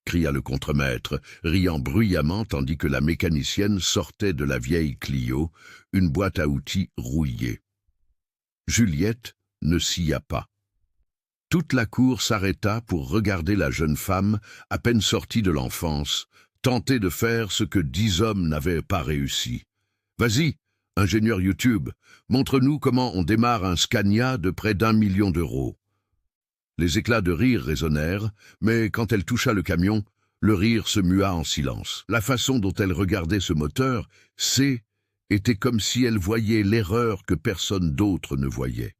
cria le contremaître, riant bruyamment tandis que la mécanicienne sortait de la vieille Clio, une boîte à outils rouillée. Juliette ne scia pas. Toute la cour s'arrêta pour regarder la jeune femme, à peine sortie de l'enfance, tenter de faire ce que 10 hommes n'avaient pas réussi. « Vas-y, ingénieur YouTube, montre-nous comment on démarre un Scania de près d'1 million d'euros. » Les éclats de rire résonnèrent, mais quand elle toucha le camion, le rire se mua en silence. La façon dont elle regardait ce moteur, était comme si elle voyait l'erreur que personne d'autre ne voyait.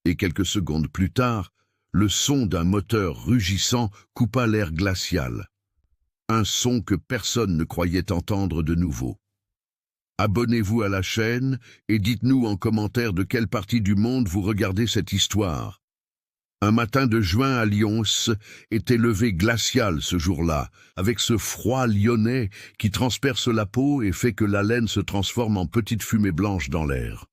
Et quelques secondes plus tard, le son d'un moteur rugissant coupa l'air glacial. Un son que personne ne croyait entendre de nouveau. Abonnez-vous à la chaîne et dites-nous en commentaire de quelle partie du monde vous regardez cette histoire. Un matin de juin à Lyons était levé glacial ce jour-là, avec ce froid lyonnais qui transperce la peau et fait que la laine se transforme en petite fumée blanche dans l'air.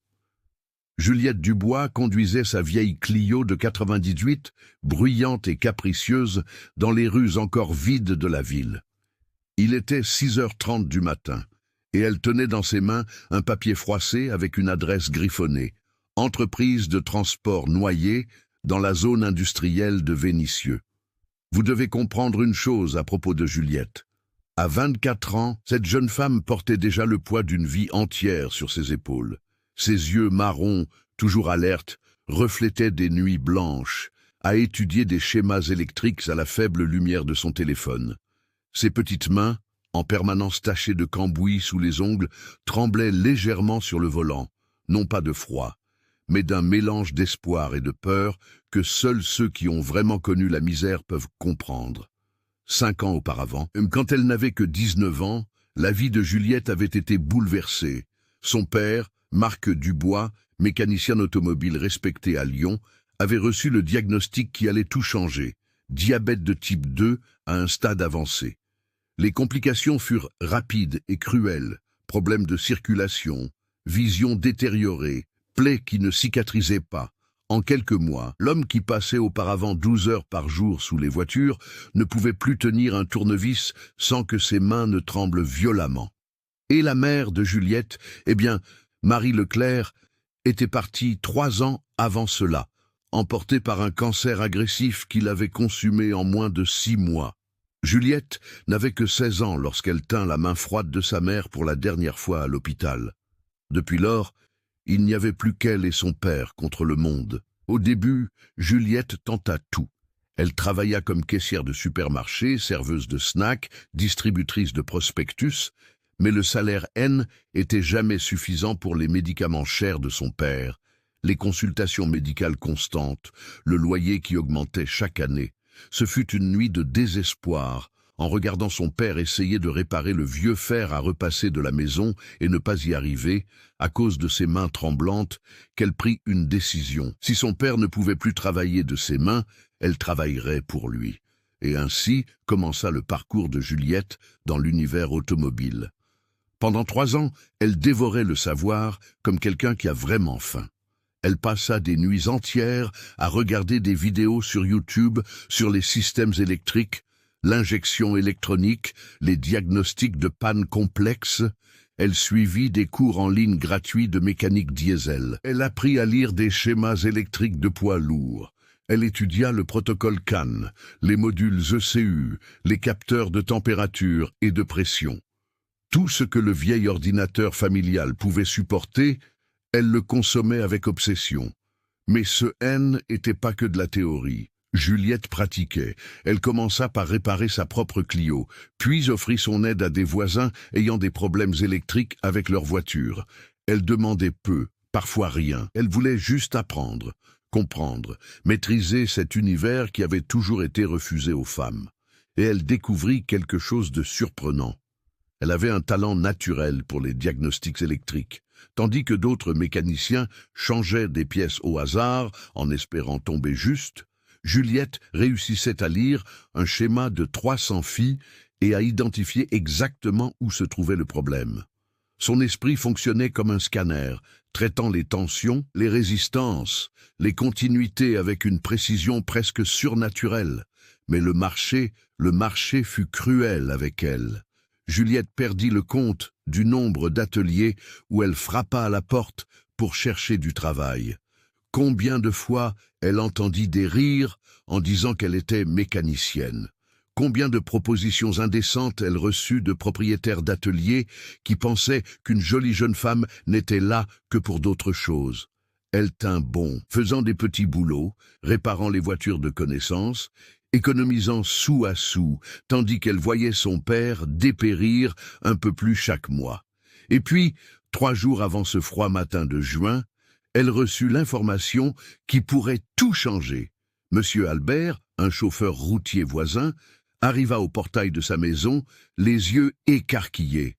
Juliette Dubois conduisait sa vieille Clio de 98, bruyante et capricieuse, dans les rues encore vides de la ville. Il était 6h30 du matin, et elle tenait dans ses mains un papier froissé avec une adresse griffonnée, entreprise de transport Noyer, dans la zone industrielle de Vénissieux. Vous devez comprendre une chose à propos de Juliette. À 24 ans, cette jeune femme portait déjà le poids d'une vie entière sur ses épaules. Ses yeux marrons, toujours alertes, reflétaient des nuits blanches, à étudier des schémas électriques à la faible lumière de son téléphone. Ses petites mains, en permanence tachées de cambouis sous les ongles, tremblaient légèrement sur le volant, non pas de froid, mais d'un mélange d'espoir et de peur que seuls ceux qui ont vraiment connu la misère peuvent comprendre. 5 ans auparavant, quand elle n'avait que 19 ans, la vie de Juliette avait été bouleversée. Son père, Marc Dubois, mécanicien automobile respecté à Lyon, avait reçu le diagnostic qui allait tout changer, diabète de type 2 à un stade avancé. Les complications furent rapides et cruelles, problèmes de circulation, vision détériorée, plaies qui ne cicatrisaient pas. En quelques mois, l'homme qui passait auparavant 12 heures par jour sous les voitures ne pouvait plus tenir un tournevis sans que ses mains ne tremblent violemment. Et la mère de Juliette, Marie Leclerc, était partie 3 ans avant cela, emportée par un cancer agressif qui l'avait consumée en moins de 6 mois. Juliette n'avait que 16 ans lorsqu'elle tint la main froide de sa mère pour la dernière fois à l'hôpital. Depuis lors, il n'y avait plus qu'elle et son père contre le monde. Au début, Juliette tenta tout. Elle travailla comme caissière de supermarché, serveuse de snacks, distributrice de prospectus, mais le salaire N était jamais suffisant pour les médicaments chers de son père, les consultations médicales constantes, le loyer qui augmentait chaque année. Ce fut une nuit de désespoir, en regardant son père essayer de réparer le vieux fer à repasser de la maison et ne pas y arriver, à cause de ses mains tremblantes, qu'elle prit une décision. Si son père ne pouvait plus travailler de ses mains, elle travaillerait pour lui. Et ainsi commença le parcours de Juliette dans l'univers automobile. Pendant 3 ans, elle dévorait le savoir comme quelqu'un qui a vraiment faim. Elle passa des nuits entières à regarder des vidéos sur YouTube sur les systèmes électriques, l'injection électronique, les diagnostics de panne complexes. Elle suivit des cours en ligne gratuits de mécanique diesel. Elle apprit à lire des schémas électriques de poids lourds. Elle étudia le protocole CAN, les modules ECU, les capteurs de température et de pression. Tout ce que le vieil ordinateur familial pouvait supporter, elle le consommait avec obsession. Mais ce N n'était pas que de la théorie. Juliette pratiquait. Elle commença par réparer sa propre Clio, puis offrit son aide à des voisins ayant des problèmes électriques avec leur voiture. Elle demandait peu, parfois rien. Elle voulait juste apprendre, comprendre, maîtriser cet univers qui avait toujours été refusé aux femmes. Et elle découvrit quelque chose de surprenant. Elle avait un talent naturel pour les diagnostics électriques, tandis que d'autres mécaniciens changeaient des pièces au hasard en espérant tomber juste. Juliette réussissait à lire un schéma de 300 filles et à identifier exactement où se trouvait le problème. Son esprit fonctionnait comme un scanner, traitant les tensions, les résistances, les continuités avec une précision presque surnaturelle. Mais le marché fut cruel avec elle. Juliette perdit le compte du nombre d'ateliers où elle frappa à la porte pour chercher du travail. Combien de fois elle entendit des rires en disant qu'elle était mécanicienne? Combien de propositions indécentes elle reçut de propriétaires d'ateliers qui pensaient qu'une jolie jeune femme n'était là que pour d'autres choses? Elle tint bon, faisant des petits boulots, réparant les voitures de connaissances, économisant sou à sou, tandis qu'elle voyait son père dépérir un peu plus chaque mois. Et puis, 3 jours avant ce froid matin de juin, elle reçut l'information qui pourrait tout changer. Monsieur Albert, un chauffeur routier voisin, arriva au portail de sa maison, les yeux écarquillés.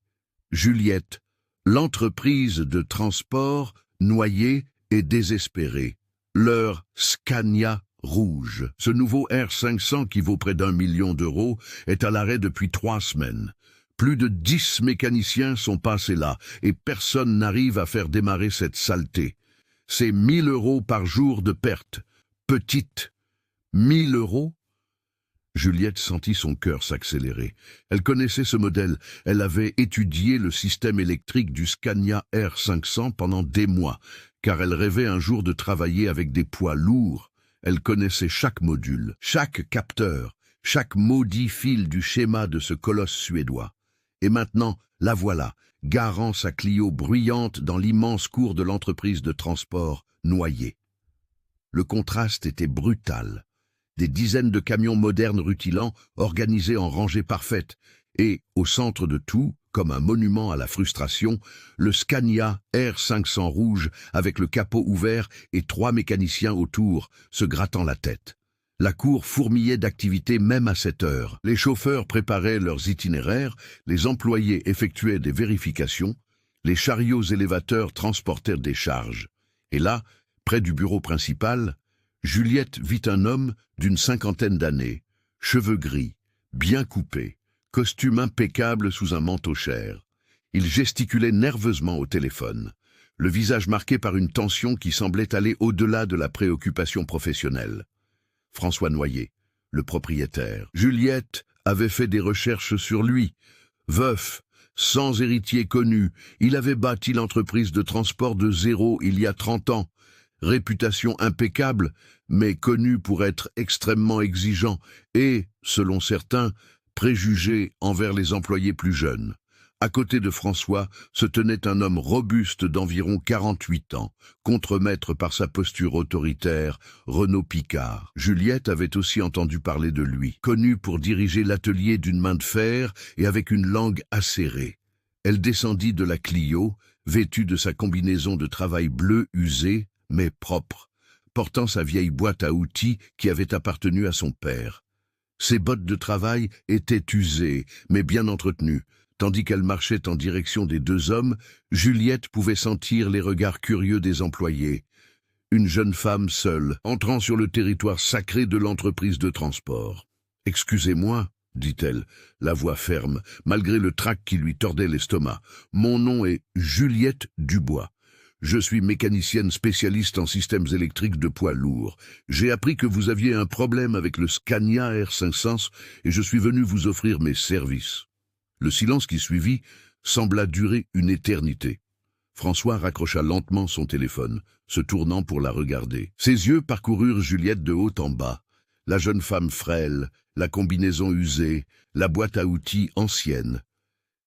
Juliette, l'entreprise de transport, noyée et désespérée. Leur Scania rouge, ce nouveau R500 qui vaut près d'1 million d'euros, est à l'arrêt depuis 3 semaines. Plus de 10 mécaniciens sont passés là, et personne n'arrive à faire démarrer cette saleté. C'est 1 000 € par jour de perte. Petite. 1 000 €? Juliette sentit son cœur s'accélérer. Elle connaissait ce modèle. Elle avait étudié le système électrique du Scania R500 pendant des mois, car elle rêvait un jour de travailler avec des poids lourds. Elle connaissait chaque module, chaque capteur, chaque maudit fil du schéma de ce colosse suédois. Et maintenant, la voilà, garant sa Clio bruyante dans l'immense cour de l'entreprise de transport noyée. Le contraste était brutal. Des dizaines de camions modernes rutilants organisés en rangées parfaites, et, au centre de tout, comme un monument à la frustration, le Scania R500 rouge avec le capot ouvert et 3 mécaniciens autour, se grattant la tête. La cour fourmillait d'activité même à cette heure. Les chauffeurs préparaient leurs itinéraires, les employés effectuaient des vérifications, les chariots élévateurs transportèrent des charges. Et là, près du bureau principal, Juliette vit un homme d'une 50aine d'années, cheveux gris, bien coupés, costume impeccable sous un manteau cher. Il gesticulait nerveusement au téléphone, le visage marqué par une tension qui semblait aller au-delà de la préoccupation professionnelle. François Noyer, le propriétaire. Juliette avait fait des recherches sur lui. Veuf, sans héritier connu, il avait bâti l'entreprise de transport de zéro il y a 30 ans. Réputation impeccable, mais connu pour être extrêmement exigeant et, selon certains, préjugé envers les employés plus jeunes. À côté de François se tenait un homme robuste d'environ 48 ans, contremaître par sa posture autoritaire, Renaud Picard. Juliette avait aussi entendu parler de lui, connu pour diriger l'atelier d'une main de fer et avec une langue acérée. Elle descendit de la Clio, vêtue de sa combinaison de travail bleu usée, mais propre, portant sa vieille boîte à outils qui avait appartenu à son père. Ses bottes de travail étaient usées, mais bien entretenues. Tandis qu'elle marchait en direction des 2 hommes, Juliette pouvait sentir les regards curieux des employés. Une jeune femme seule, entrant sur le territoire sacré de l'entreprise de transport. « Excusez-moi », dit-elle, la voix ferme, malgré le trac qui lui tordait l'estomac. « Mon nom est Juliette Dubois. Je suis mécanicienne spécialiste en systèmes électriques de poids lourds. J'ai appris que vous aviez un problème avec le Scania R500 et je suis venu vous offrir mes services. » Le silence qui suivit sembla durer une éternité. François raccrocha lentement son téléphone, se tournant pour la regarder. Ses yeux parcoururent Juliette de haut en bas. La jeune femme frêle, la combinaison usée, la boîte à outils ancienne.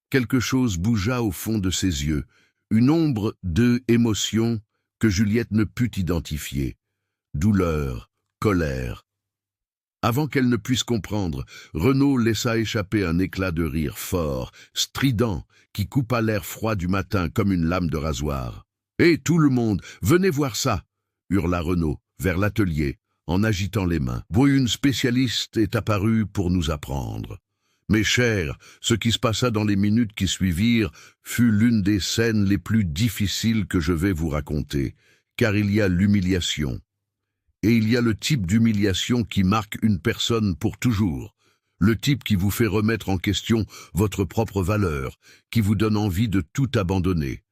Quelque chose bougea au fond de ses yeux, une ombre d'émotion que Juliette ne put identifier. Douleur, colère. Avant qu'elle ne puisse comprendre, Renaud laissa échapper un éclat de rire fort, strident, qui coupa l'air froid du matin comme une lame de rasoir. « Hé, tout le monde, venez voir ça !» hurla Renaud, vers l'atelier, en agitant les mains. « Une spécialiste est apparue pour nous apprendre. » Mes chers, ce qui se passa dans les minutes qui suivirent fut l'une des scènes les plus difficiles que je vais vous raconter, car il y a l'humiliation. Et il y a le type d'humiliation qui marque une personne pour toujours, le type qui vous fait remettre en question votre propre valeur, qui vous donne envie de tout abandonner.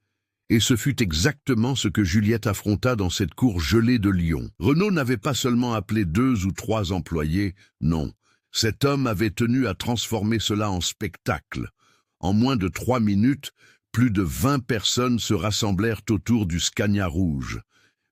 Et ce fut exactement ce que Juliette affronta dans cette cour gelée de Lyon. Renaud n'avait pas seulement appelé 2 ou 3 employés, non. Cet homme avait tenu à transformer cela en spectacle. En moins de 3 minutes, plus de 20 personnes se rassemblèrent autour du Scania rouge.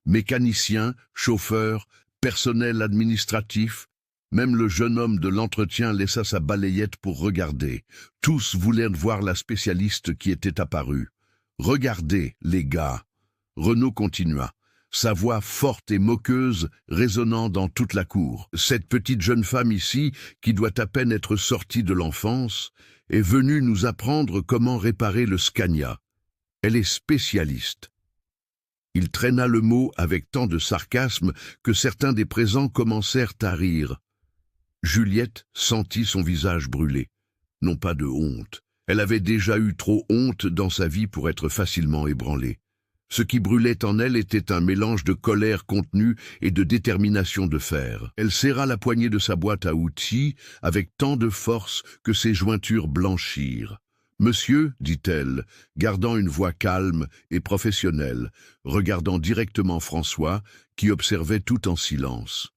Mécaniciens, chauffeurs, personnel administratif, même le jeune homme de l'entretien laissa sa balayette pour regarder. Tous voulaient voir la spécialiste qui était apparue. « Regardez, les gars !» Renaud continua, sa voix forte et moqueuse résonnant dans toute la cour. « Cette petite jeune femme ici, qui doit à peine être sortie de l'enfance, est venue nous apprendre comment réparer le Scania. Elle est spécialiste. » Il traîna le mot avec tant de sarcasme que certains des présents commencèrent à rire. Juliette sentit son visage brûler. Non pas de honte. Elle avait déjà eu trop honte dans sa vie pour être facilement ébranlée. Ce qui brûlait en elle était un mélange de colère contenue et de détermination de fer. Elle serra la poignée de sa boîte à outils avec tant de force que ses jointures blanchirent. « Monsieur, dit-elle, gardant une voix calme et professionnelle, regardant directement François, qui observait tout en silence.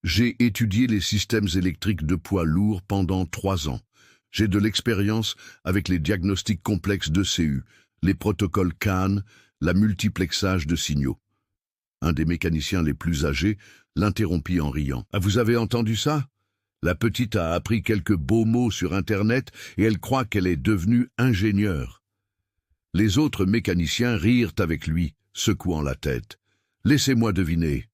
J'ai étudié les systèmes électriques de poids lourds pendant 3 ans. J'ai de l'expérience avec les diagnostics complexes d'ECU, les protocoles CAN, la multiplexage de signaux. » Un des mécaniciens les plus âgés l'interrompit en riant. « Ah, vous avez entendu ça ? La petite a appris quelques beaux mots sur Internet et elle croit qu'elle est devenue ingénieure. » Les autres mécaniciens rirent avec lui, secouant la tête. « Laissez-moi deviner. »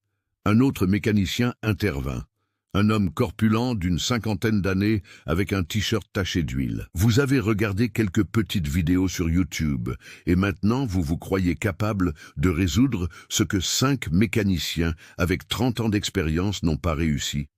Un autre mécanicien intervint. Un homme corpulent d'une 50aine d'années avec un t-shirt taché d'huile. « Vous avez regardé quelques petites vidéos sur YouTube et maintenant vous vous croyez capable de résoudre ce que 5 mécaniciens avec 30 ans d'expérience n'ont pas réussi.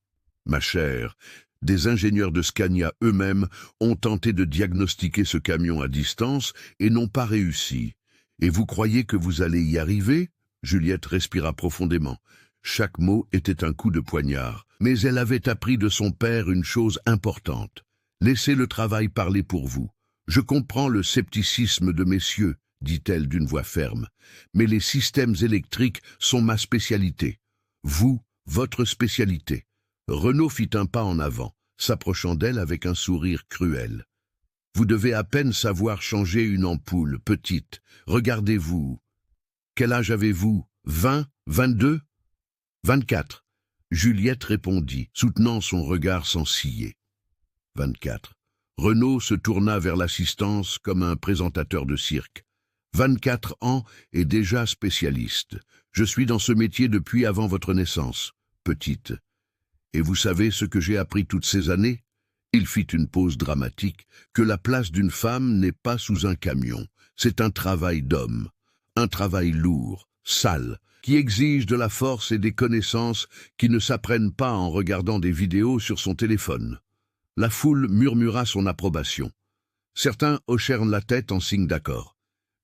Ma chère, des ingénieurs de Scania eux-mêmes ont tenté de diagnostiquer ce camion à distance et n'ont pas réussi. Et vous croyez que vous allez y arriver ?» Juliette respira profondément. Chaque mot était un coup de poignard, mais elle avait appris de son père une chose importante. Laissez le travail parler pour vous. Je comprends le scepticisme de messieurs, dit-elle d'une voix ferme, mais les systèmes électriques sont ma spécialité. Vous, votre spécialité. Renaud fit un pas en avant, s'approchant d'elle avec un sourire cruel. Vous devez à peine savoir changer une ampoule, petite. Regardez-vous. Quel âge avez-vous? 20, 22? 24. Juliette répondit, soutenant son regard sans ciller. 24. Renaud se tourna vers l'assistance comme un présentateur de cirque. 24 ans et déjà spécialiste. Je suis dans ce métier depuis avant votre naissance, petite. Et vous savez ce que j'ai appris toutes ces années? Il fit une pause dramatique, que la place d'une femme n'est pas sous un camion. C'est un travail d'homme. Un travail lourd, sale, qui exige de la force et des connaissances qui ne s'apprennent pas en regardant des vidéos sur son téléphone. La foule murmura son approbation. Certains hochèrent la tête en signe d'accord.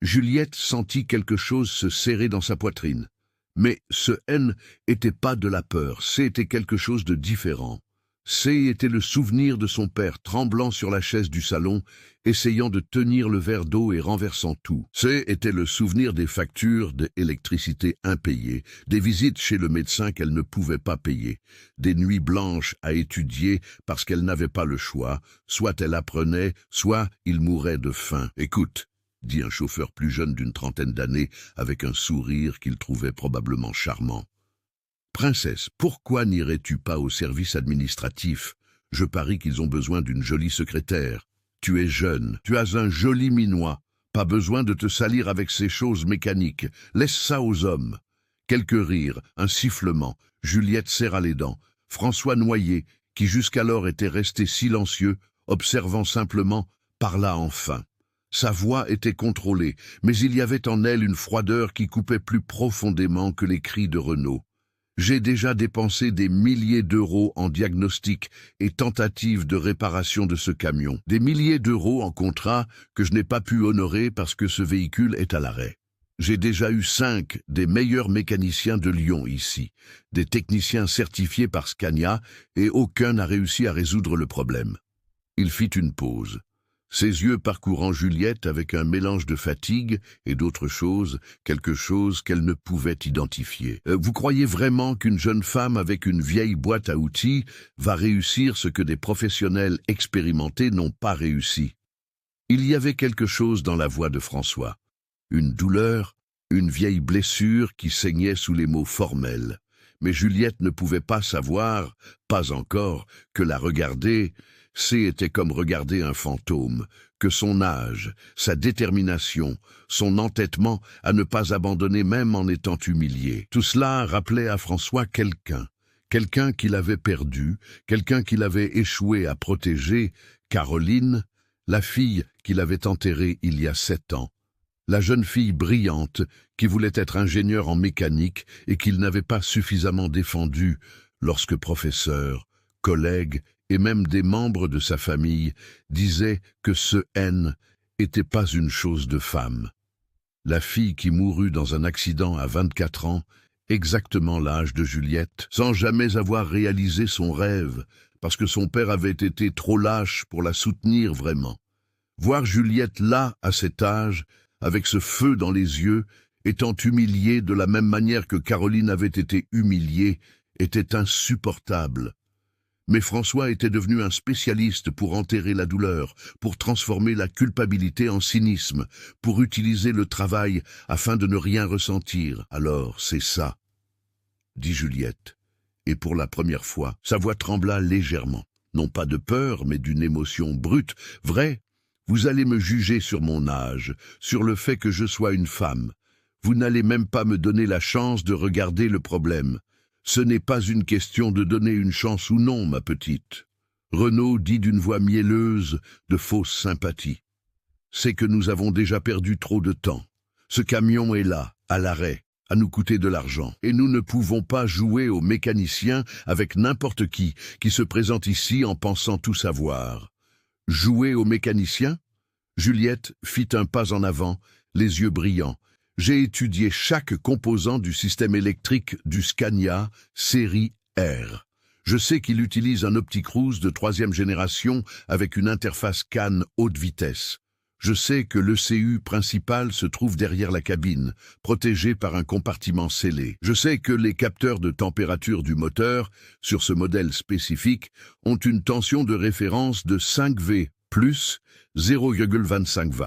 Juliette sentit quelque chose se serrer dans sa poitrine. Mais ce haine était pas de la peur, c'était quelque chose de différent. Était le souvenir de son père tremblant sur la chaise du salon, essayant de tenir le verre d'eau et renversant tout. Était le souvenir des factures d'électricité impayées, des visites chez le médecin qu'elle ne pouvait pas payer, des nuits blanches à étudier parce qu'elle n'avait pas le choix, soit elle apprenait, soit il mourait de faim. « Écoute », dit un chauffeur plus jeune d'une 30aine d'années, avec un sourire qu'il trouvait probablement charmant. « Princesse, pourquoi n'irais-tu pas au service administratif? Je parie qu'ils ont besoin d'une jolie secrétaire. Tu es jeune, tu as un joli minois. Pas besoin de te salir avec ces choses mécaniques. Laisse ça aux hommes. » Quelques rires, un sifflement. Juliette serra les dents. François Noyer, qui jusqu'alors était resté silencieux, observant simplement, parla enfin. Sa voix était contrôlée, mais il y avait en elle une froideur qui coupait plus profondément que les cris de Renaud. J'ai déjà dépensé des milliers d'euros en diagnostic et tentatives de réparation de ce camion. Des milliers d'euros en contrat que je n'ai pas pu honorer parce que ce véhicule est à l'arrêt. J'ai déjà eu 5 des meilleurs mécaniciens de Lyon ici, des techniciens certifiés par Scania, et aucun n'a réussi à résoudre le problème. Il fit une pause. ses yeux parcourant Juliette avec un mélange de fatigue et d'autre chose, quelque chose qu'elle ne pouvait identifier. Vous croyez vraiment qu'une jeune femme avec une vieille boîte à outils va réussir ce que des professionnels expérimentés n'ont pas réussi? Il y avait quelque chose dans la voix de François. Une douleur, une vieille blessure qui saignait sous les mots formels. Mais Juliette ne pouvait pas savoir, pas encore, que la regarder, était comme regarder un fantôme, que son âge, sa détermination, son entêtement à ne pas abandonner même en étant humilié. Tout cela rappelait à François quelqu'un qu'il avait perdu, quelqu'un qu'il avait échoué à protéger, Caroline, la fille qu'il avait enterrée il y a 7 ans. La jeune fille brillante qui voulait être ingénieure en mécanique et qu'il n'avait pas suffisamment défendue lorsque professeurs, collègues et même des membres de sa famille disaient que ce N n'était pas une chose de femme. La fille qui mourut dans un accident à 24 ans, exactement l'âge de Juliette, sans jamais avoir réalisé son rêve, parce que son père avait été trop lâche pour la soutenir vraiment. Voir Juliette là, à cet âge, avec ce feu dans les yeux, étant humiliée de la même manière que Caroline avait été humiliée, était insupportable. Mais François était devenu un spécialiste pour enterrer la douleur, pour transformer la culpabilité en cynisme, pour utiliser le travail afin de ne rien ressentir. « Alors, c'est ça », dit Juliette, et pour la première fois, sa voix trembla légèrement, non pas de peur, mais d'une émotion brute. « Vrai, vous allez me juger sur mon âge, sur le fait que je sois une femme. Vous n'allez même pas me donner la chance de regarder le problème. Ce n'est pas une question de donner une chance ou non, ma petite. » Renaud dit d'une voix mielleuse de fausse sympathie. « C'est que nous avons déjà perdu trop de temps. Ce camion est là, à l'arrêt, à nous coûter de l'argent. Et nous ne pouvons pas jouer aux mécaniciens avec n'importe qui se présente ici en pensant tout savoir. » Jouer aux mécaniciens? Juliette fit un pas en avant, les yeux brillants. J'ai étudié chaque composant du système électrique du Scania série R. Je sais qu'il utilise un OptiCruise de 3e génération avec une interface CAN haute vitesse. Je sais que l'ECU principal se trouve derrière la cabine, protégé par un compartiment scellé. Je sais que les capteurs de température du moteur, sur ce modèle spécifique, ont une tension de référence de 5 V plus 0,25 V.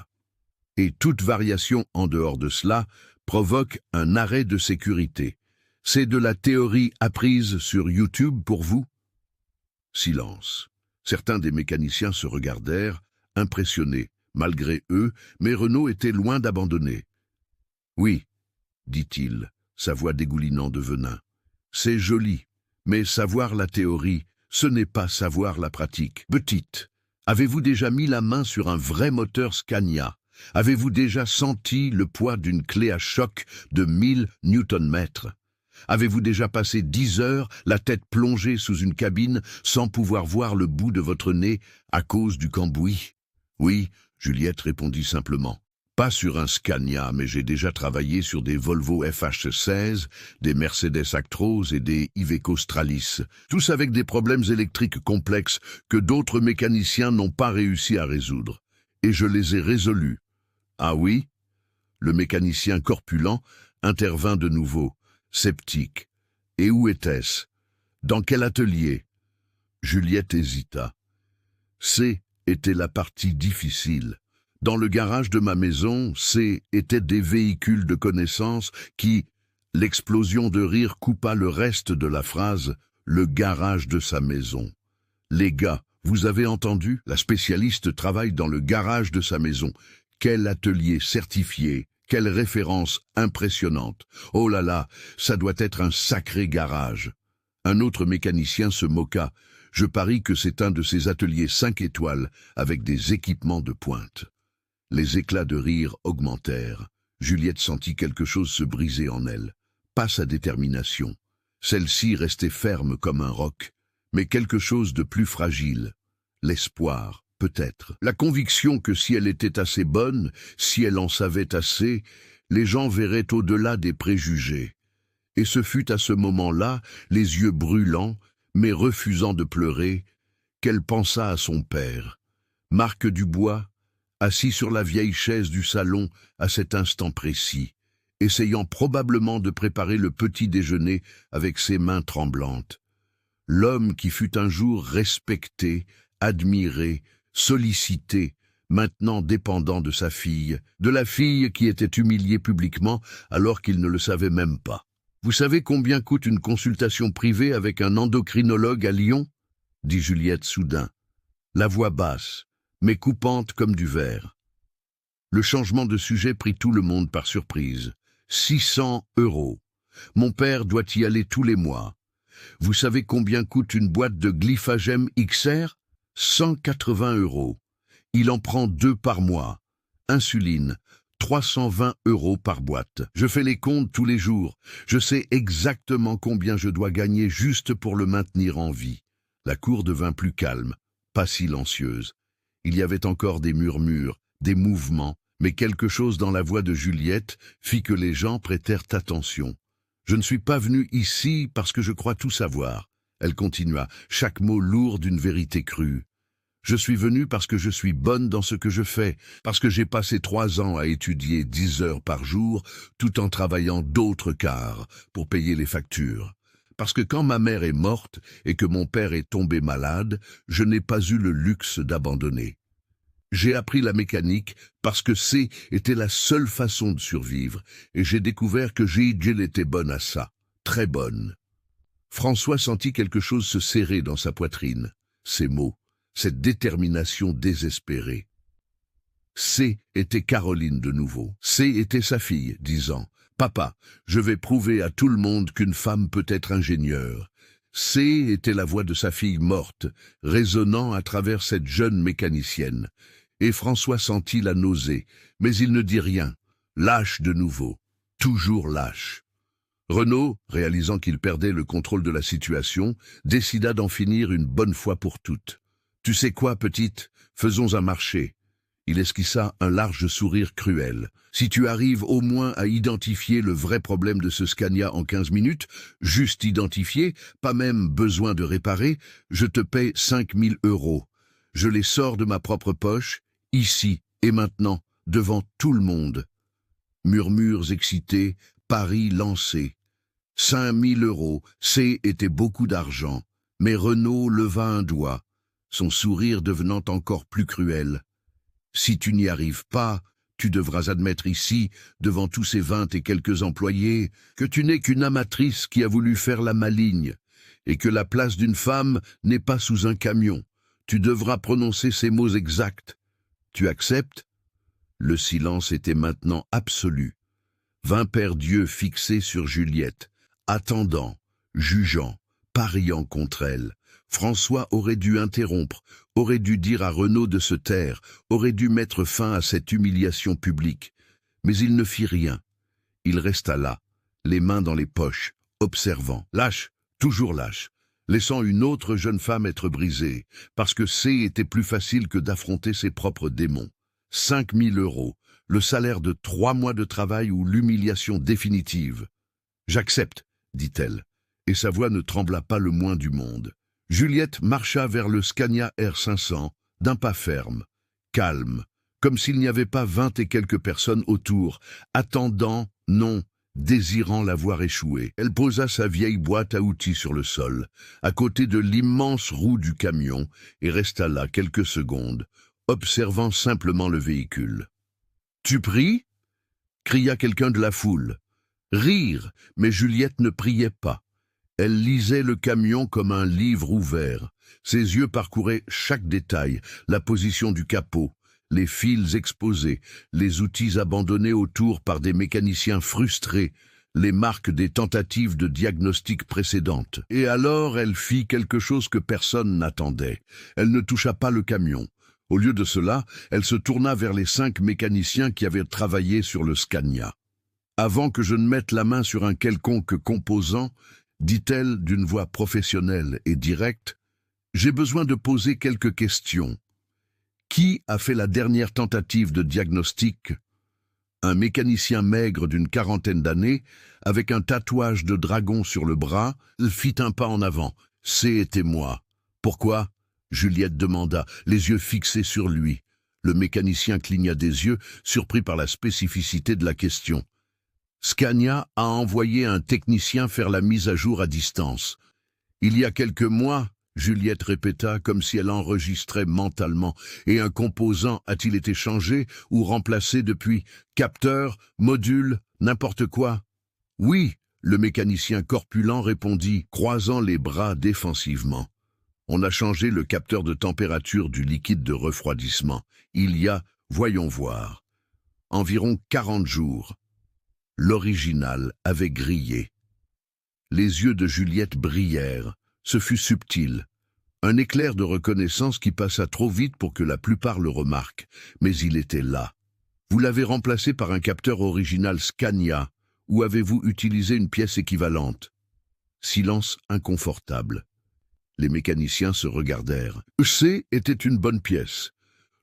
Et toute variation en dehors de cela provoque un arrêt de sécurité. C'est de la théorie apprise sur YouTube pour vous? Silence. Certains des mécaniciens se regardèrent, impressionnés. Malgré eux, mais Renaud était loin d'abandonner. « Oui, dit-il, sa voix dégoulinant de venin. C'est joli, mais savoir la théorie, ce n'est pas savoir la pratique. Petite, avez-vous déjà mis la main sur un vrai moteur Scania? Avez-vous déjà senti le poids d'une clé à choc de 1000 Nm? Avez-vous déjà passé 10 heures, la tête plongée sous une cabine, sans pouvoir voir le bout de votre nez à cause du cambouis? Oui, Juliette répondit simplement. Pas sur un Scania, mais j'ai déjà travaillé sur des Volvo FH16, des Mercedes Actros et des Iveco Stralis, tous avec des problèmes électriques complexes que d'autres mécaniciens n'ont pas réussi à résoudre. Et je les ai résolus. Ah oui? Le mécanicien corpulent intervint de nouveau, sceptique. Et où était-ce? Dans quel atelier? Juliette hésita. Était la partie difficile. Dans le garage de ma maison, étaient des véhicules de connaissance qui... L'explosion de rire coupa le reste de la phrase, le garage de sa maison. Les gars, vous avez entendu? La spécialiste travaille dans le garage de sa maison. Quel atelier certifié, quelle référence impressionnante. Oh là là, ça doit être un sacré garage. Un autre mécanicien se moqua. Je parie que c'est un de ces ateliers 5 étoiles avec des équipements de pointe. Les éclats de rire augmentèrent. Juliette sentit quelque chose se briser en elle. Pas sa détermination. Celle-ci restait ferme comme un roc, mais quelque chose de plus fragile. L'espoir, peut-être. La conviction que si elle était assez bonne, si elle en savait assez, les gens verraient au-delà des préjugés. Et ce fut à ce moment-là, les yeux brûlants, mais refusant de pleurer, qu'elle pensa à son père. Marc Dubois, assis sur la vieille chaise du salon à cet instant précis, essayant probablement de préparer le petit déjeuner avec ses mains tremblantes. L'homme qui fut un jour respecté, admiré, sollicité, maintenant dépendant de sa fille, de la fille qui était humiliée publiquement alors qu'il ne le savait même pas. « Vous savez combien coûte une consultation privée avec un endocrinologue à Lyon ?» dit Juliette soudain, la voix basse, mais coupante comme du verre. Le changement de sujet prit tout le monde par surprise. 600 €. Mon père doit y aller tous les mois. Vous savez combien coûte une boîte de Glyphagem XR? 180 €. Il en prend 2 par mois. Insuline, 320 € par boîte. Je fais les comptes tous les jours. Je sais exactement combien je dois gagner juste pour le maintenir en vie. La cour devint plus calme, pas silencieuse. Il y avait encore des murmures, des mouvements, mais quelque chose dans la voix de Juliette fit que les gens prêtèrent attention. « Je ne suis pas venue ici parce que je crois tout savoir. » Elle continua, chaque mot lourd d'une vérité crue. « Je suis venue parce que je suis bonne dans ce que je fais, parce que j'ai passé 3 ans à étudier 10 heures par jour, tout en travaillant d'autres quarts pour payer les factures. Parce que quand ma mère est morte et que mon père est tombé malade, je n'ai pas eu le luxe d'abandonner. J'ai appris la mécanique parce que était la seule façon de survivre, et j'ai découvert que Jill était bonne à ça, très bonne. » François sentit quelque chose se serrer dans sa poitrine. Ces mots, cette détermination désespérée. Était Caroline de nouveau. Était sa fille, disant « Papa, je vais prouver à tout le monde qu'une femme peut être ingénieure. » Était la voix de sa fille morte, résonnant à travers cette jeune mécanicienne. Et François sentit la nausée, mais il ne dit rien. Lâche de nouveau, toujours lâche. Renaud, réalisant qu'il perdait le contrôle de la situation, décida d'en finir une bonne fois pour toutes. « Tu sais quoi, petite? Faisons un marché. » Il esquissa un large sourire cruel. « Si tu arrives au moins à identifier le vrai problème de ce Scania en 15 minutes, juste identifier, pas même besoin de réparer, je te paye 5 000 €. Je les sors de ma propre poche, ici et maintenant, devant tout le monde. » Murmures excités, paris lancés. 5 000 €, était beaucoup d'argent, mais Renaud leva un doigt, son sourire devenant encore plus cruel. « Si tu n'y arrives pas, tu devras admettre ici, devant tous ces 20 et quelques employés, que tu n'es qu'une amatrice qui a voulu faire la maligne, et que la place d'une femme n'est pas sous un camion. Tu devras prononcer ces mots exacts. Tu acceptes ?» Le silence était maintenant absolu. 20 paires d'yeux fixés sur Juliette, attendant, jugeant, pariant contre elle. François aurait dû interrompre, aurait dû dire à Renaud de se taire, aurait dû mettre fin à cette humiliation publique. Mais il ne fit rien. Il resta là, les mains dans les poches, observant, lâche, toujours lâche, laissant une autre jeune femme être brisée, parce que était plus facile que d'affronter ses propres démons. 5 000 €, le salaire de 3 mois de travail ou l'humiliation définitive. « J'accepte, » dit-elle, et sa voix ne trembla pas le moins du monde. Juliette marcha vers le Scania R500, d'un pas ferme, calme, comme s'il n'y avait pas 20 et quelques personnes autour, attendant, non, désirant la voir échouer. Elle posa sa vieille boîte à outils sur le sol, à côté de l'immense roue du camion, et resta là quelques secondes, observant simplement le véhicule. « Tu pries ?» cria quelqu'un de la foule. Rire, mais Juliette ne priait pas. Elle lisait le camion comme un livre ouvert. Ses yeux parcouraient chaque détail, la position du capot, les fils exposés, les outils abandonnés autour par des mécaniciens frustrés, les marques des tentatives de diagnostic précédentes. Et alors elle fit quelque chose que personne n'attendait. Elle ne toucha pas le camion. Au lieu de cela, elle se tourna vers les 5 mécaniciens qui avaient travaillé sur le Scania. « Avant que je ne mette la main sur un quelconque composant, dit-elle d'une voix professionnelle et directe, « j'ai besoin de poser quelques questions. Qui a fait la dernière tentative de diagnostic ?» Un mécanicien maigre d'une 40aine d'années, avec un tatouage de dragon sur le bras, fit un pas en avant. « C'était moi. » « Pourquoi ?» Juliette demanda, les yeux fixés sur lui. Le mécanicien cligna des yeux, surpris par la spécificité de la question. Scania a envoyé un technicien faire la mise à jour à distance. Il y a quelques mois, Juliette répéta comme si elle enregistrait mentalement. Et un composant a-t-il été changé ou remplacé depuis? Capteur, module, n'importe quoi? Oui, le mécanicien corpulent répondit, croisant les bras défensivement. On a changé le capteur de température du liquide de refroidissement. Il y a, voyons voir, environ 40 jours. L'original avait grillé. Les yeux de Juliette brillèrent. Ce fut subtil. Un éclair de reconnaissance qui passa trop vite pour que la plupart le remarquent. Mais il était là. Vous l'avez remplacé par un capteur original Scania. Ou avez-vous utilisé une pièce équivalente? Silence inconfortable. Les mécaniciens se regardèrent. C était une bonne pièce.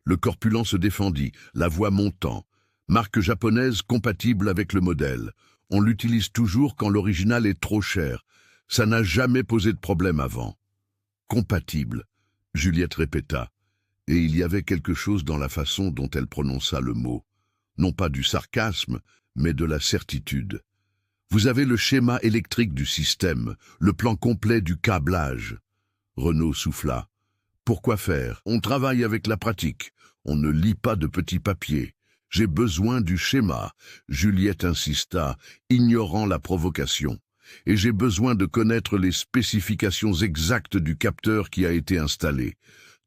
Le corpulent se défendit, la voix montant. Marque japonaise compatible avec le modèle. On l'utilise toujours quand l'original est trop cher. Ça n'a jamais posé de problème avant. Compatible, Juliette répéta. Et il y avait quelque chose dans la façon dont elle prononça le mot. Non pas du sarcasme, mais de la certitude. Vous avez le schéma électrique du système, le plan complet du câblage. Renaud souffla. Pourquoi faire? On travaille avec la pratique. On ne lit pas de petits papiers. J'ai besoin du schéma. Juliette insista, ignorant la provocation. Et j'ai besoin de connaître les spécifications exactes du capteur qui a été installé.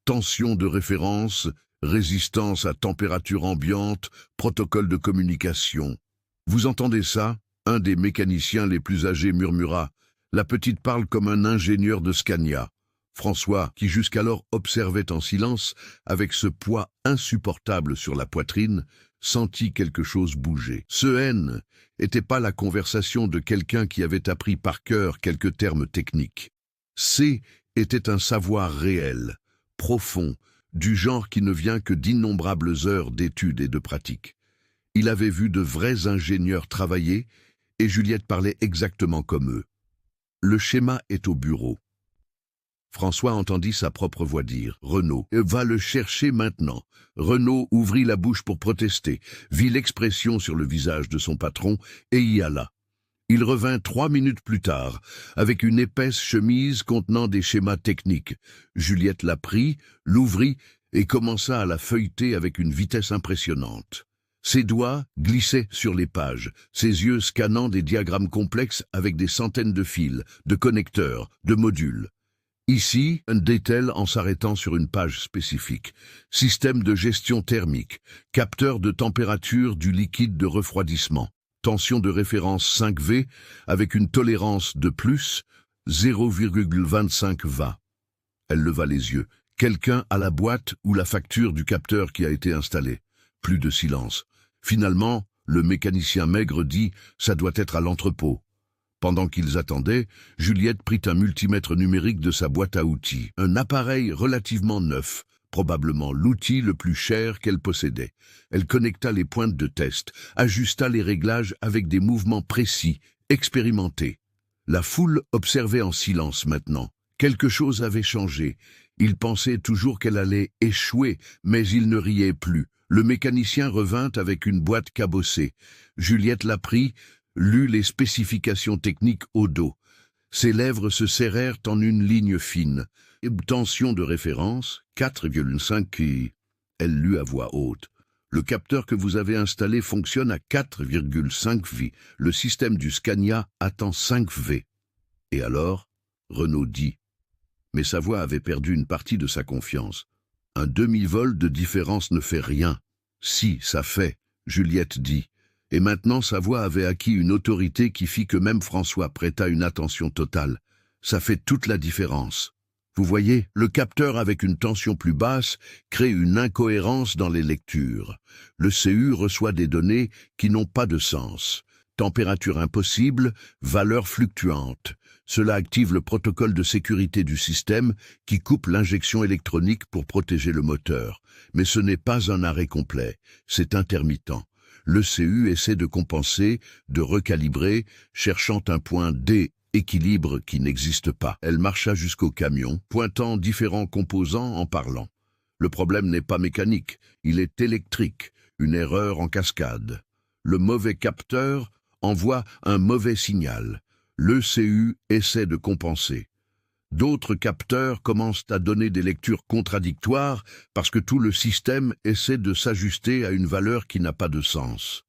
Tension de référence, résistance à température ambiante, protocole de communication. Vous entendez ça? Un des mécaniciens les plus âgés murmura. La petite parle comme un ingénieur de Scania. François, qui jusqu'alors observait en silence, avec ce poids insupportable sur la poitrine, sentit quelque chose bouger. Ce N n'était pas la conversation de quelqu'un qui avait appris par cœur quelques termes techniques. C était un savoir réel, profond, du genre qui ne vient que d'innombrables heures d'études et de pratique. Il avait vu de vrais ingénieurs travailler, et Juliette parlait exactement comme eux. Le schéma est au bureau. François entendit sa propre voix dire « Renaud, va le chercher maintenant ». Renaud ouvrit la bouche pour protester, vit l'expression sur le visage de son patron et y alla. Il revint 3 minutes plus tard, avec une épaisse chemise contenant des schémas techniques. Juliette la prit, l'ouvrit et commença à la feuilleter avec une vitesse impressionnante. Ses doigts glissaient sur les pages, ses yeux scannant des diagrammes complexes avec des centaines de fils, de connecteurs, de modules. Ici, dit-elle en s'arrêtant sur une page spécifique. Système de gestion thermique, capteur de température du liquide de refroidissement, tension de référence 5V avec une tolérance de plus 0,25 Va. Elle leva les yeux. Quelqu'un a la boîte ou la facture du capteur qui a été installé. Plus de silence. Finalement, le mécanicien maigre dit « ça doit être à l'entrepôt ». Pendant qu'ils attendaient, Juliette prit un multimètre numérique de sa boîte à outils, un appareil relativement neuf, probablement l'outil le plus cher qu'elle possédait. Elle connecta les pointes de test, ajusta les réglages avec des mouvements précis, expérimentés. La foule observait en silence maintenant. Quelque chose avait changé. Il pensait toujours qu'elle allait échouer, mais il ne riait plus. Le mécanicien revint avec une boîte cabossée. Juliette la prit, lut les spécifications techniques au dos. Ses lèvres se serrèrent en une ligne fine. Tension de référence, 4,5 qui... Elle lut à voix haute. Le capteur que vous avez installé fonctionne à 4,5 V. Le système du Scania attend 5 V. Et alors, Renaud dit. Mais sa voix avait perdu une partie de sa confiance. Un demi-vol de différence ne fait rien. Si, ça fait, Juliette dit. Et maintenant sa voix avait acquis une autorité qui fit que même François prêta une attention totale. Ça fait toute la différence. Vous voyez, le capteur avec une tension plus basse crée une incohérence dans les lectures. Le CU reçoit des données qui n'ont pas de sens. Température impossible, valeur fluctuante. Cela active le protocole de sécurité du système qui coupe l'injection électronique pour protéger le moteur. Mais ce n'est pas un arrêt complet, c'est intermittent. Le CU essaie de compenser, de recalibrer, cherchant un point d'équilibre qui n'existe pas. Elle marcha jusqu'au camion, pointant différents composants en parlant. Le problème n'est pas mécanique, il est électrique, une erreur en cascade. Le mauvais capteur envoie un mauvais signal. L'ECU essaie de compenser. D'autres capteurs commencent à donner des lectures contradictoires parce que tout le système essaie de s'ajuster à une valeur qui n'a pas de sens.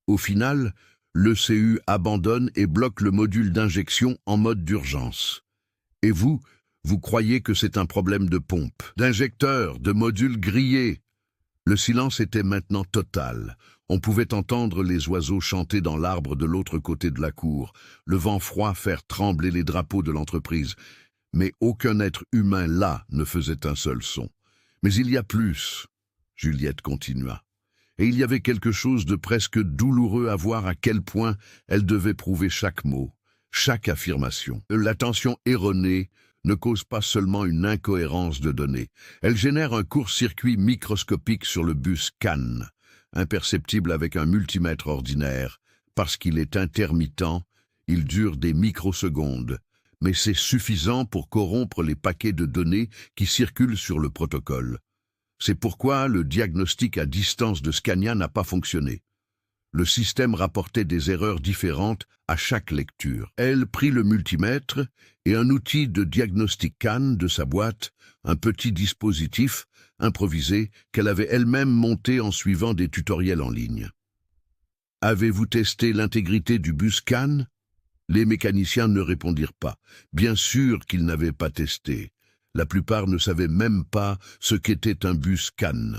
Au final, l'ECU abandonne et bloque le module d'injection en mode d'urgence. Et vous croyez que c'est un problème de pompe, d'injecteur, de module grillé. Le silence était maintenant total. On pouvait entendre les oiseaux chanter dans l'arbre de l'autre côté de la cour, le vent froid faire trembler les drapeaux de l'entreprise. Mais aucun être humain là ne faisait un seul son. Mais il y a plus, Juliette continua. Et il y avait quelque chose de presque douloureux à voir à quel point elle devait prouver chaque mot, chaque affirmation. L'attention erronée ne cause pas seulement une incohérence de données, elle génère un court-circuit microscopique sur le bus CAN, imperceptible avec un multimètre ordinaire. Parce qu'il est intermittent, il dure des microsecondes, mais c'est suffisant pour corrompre les paquets de données qui circulent sur le protocole. C'est pourquoi le diagnostic à distance de Scania n'a pas fonctionné. Le système rapportait des erreurs différentes à chaque lecture. Elle prit le multimètre et un outil de diagnostic CAN de sa boîte, un petit dispositif improvisé qu'elle avait elle-même monté en suivant des tutoriels en ligne. « Avez-vous testé l'intégrité du bus CAN ?» Les mécaniciens ne répondirent pas. Bien sûr qu'ils n'avaient pas testé. La plupart ne savaient même pas ce qu'était un bus CAN.